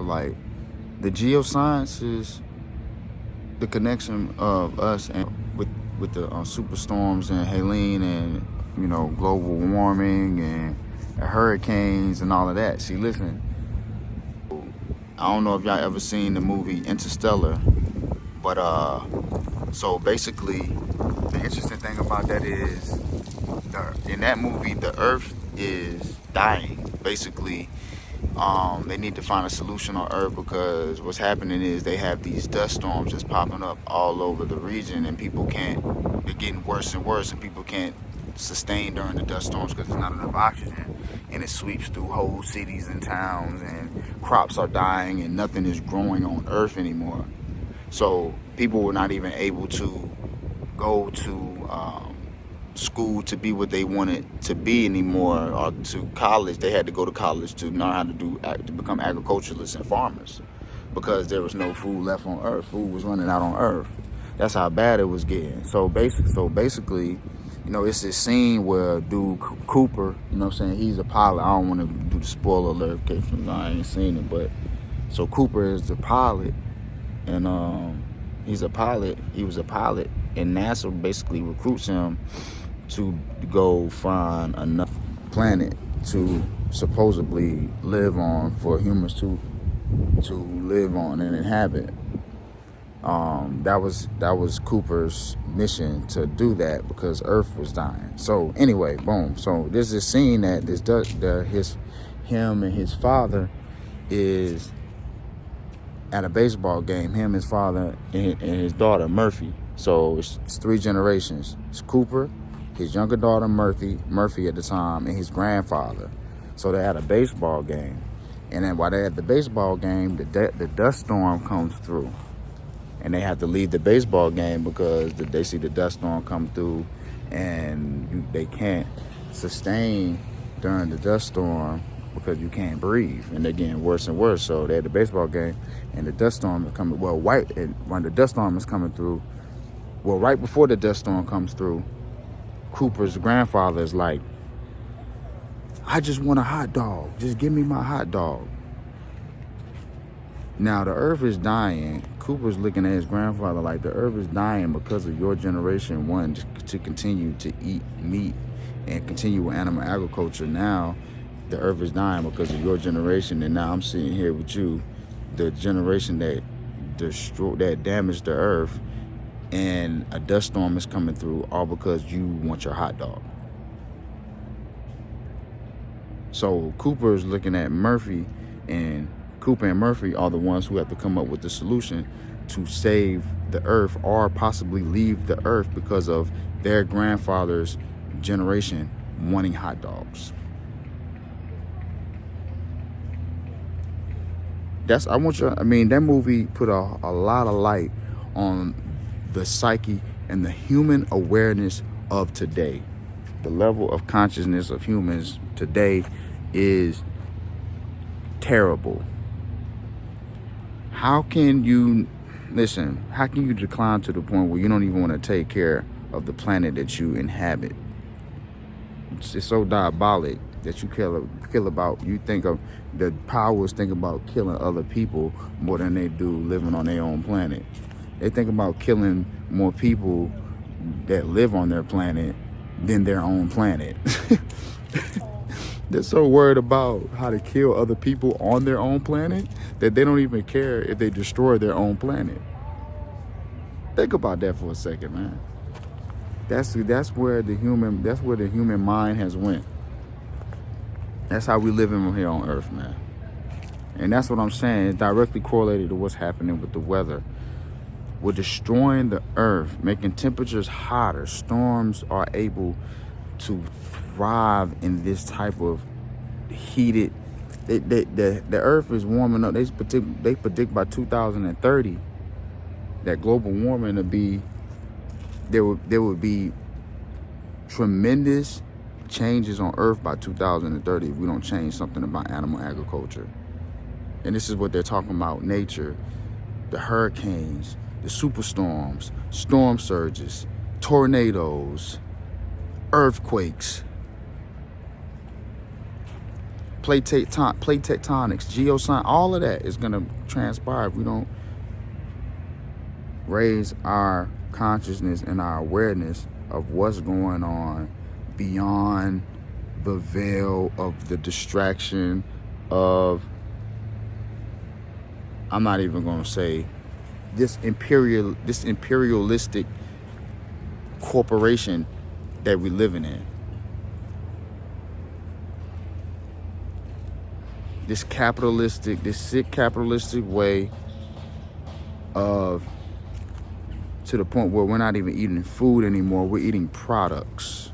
like the geoscience is the connection of us and with the superstorms and Helene and global warming and hurricanes and all of that. See, listen, I don't know if y'all ever seen the movie Interstellar, but so basically the interesting thing about that is in that movie the Earth is dying. Basically, they need to find a solution on Earth because what's happening is they have these dust storms that's popping up all over the region, and they're getting worse and worse, and people can't sustain during the dust storms because there's not enough oxygen, and it sweeps through whole cities and towns, and crops are dying, and nothing is growing on Earth anymore. So people were not even able to go to school to be what they wanted to be anymore, or to college. They had to go to college to learn how to become agriculturalists and farmers because there was no food left on Earth. Food was running out on Earth. That's how bad it was getting. So basically, it's this scene where dude Cooper, he's a pilot. I don't want to do the spoiler alert in case I ain't seen it, but so Cooper is the pilot, and he's a pilot. He was a pilot, and NASA basically recruits him to go find another planet to supposedly live on, for humans to live on and inhabit. That was Cooper's mission, to do that because Earth was dying. So anyway, boom. So there's this scene that him and his father is at a baseball game. Him, his father, and his daughter Murphy. So it's 3 generations. It's Cooper, his younger daughter Murphy at the time, and his grandfather. So they're at a baseball game, and then while they're at the baseball game, the dust storm comes through, and they have to leave the baseball game because they see the dust storm come through, and they can't sustain during the dust storm because you can't breathe, and they're getting worse and worse. So they're at the baseball game, and the dust storm is coming. When the dust storm is coming through, right before the dust storm comes through, Cooper's grandfather is like, I just want a hot dog. Just give me my hot dog. Now the Earth is dying. Cooper's looking at his grandfather like, the Earth is dying because of your generation wanting to continue to eat meat and continue with animal agriculture. Now the Earth is dying because of your generation, and now I'm sitting here with you, the generation that damaged the Earth, and a dust storm is coming through, all because you want your hot dog. So Cooper is looking at Murphy, and Cooper and Murphy are the ones who have to come up with the solution to save the Earth, or possibly leave the Earth because of their grandfather's generation wanting hot dogs. That movie put a lot of light on the psyche and the human awareness of today. The level of consciousness of humans today is terrible. How can you decline to the point where you don't even want to take care of the planet that you inhabit? It's so diabolic that you you think of the powers think about killing other people more than they do living on their own planet. They think about killing more people that live on their planet than their own planet. They're so worried about how to kill other people on their own planet that they don't even care if they destroy their own planet. Think about that for a second, man. That's where the human mind has went. That's how we living here on Earth, man. And that's what I'm saying. It's directly correlated to what's happening with the weather. We're destroying the Earth, making temperatures hotter. Storms are able to thrive in this type of heated. The Earth is warming up. They predict by 2030 that global warming will be. There would be tremendous changes on Earth by 2030 if we don't change something about animal agriculture. And this is what they're talking about: nature, the hurricanes, the superstorms, storm surges, tornadoes, earthquakes. plate tectonics, geoscience, all of that is going to transpire if we don't raise our consciousness and our awareness of what's going on beyond the veil of the distraction of, I'm not even going to say, this imperialistic corporation that we're living in. This sick capitalistic way of, to the point where we're not even eating food anymore. We're eating products.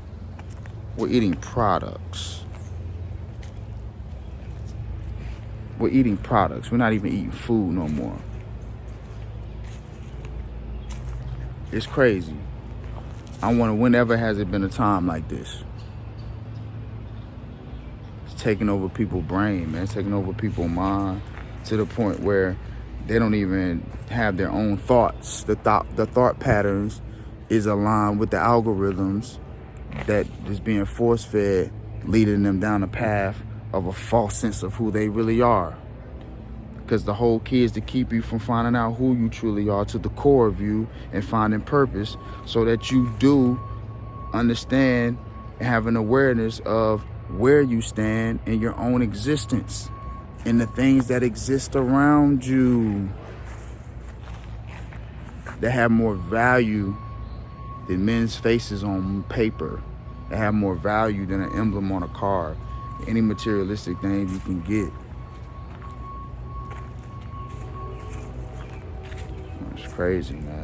We're eating products. We're eating products. We're not even eating food no more. It's crazy. I wonder, whenever has it been a time like this? It's taking over people's brain, man. It's taking over people's mind to the point where they don't even have their own thoughts. The thought patterns is aligned with the algorithms that is being force-fed, leading them down a path of a false sense of who they really are. Because the whole key is to keep you from finding out who you truly are to the core of you and finding purpose, so that you do understand and have an awareness of where you stand in your own existence and the things that exist around you that have more value than men's faces on paper, that have more value than an emblem on a car, any materialistic thing you can get. It's crazy, man.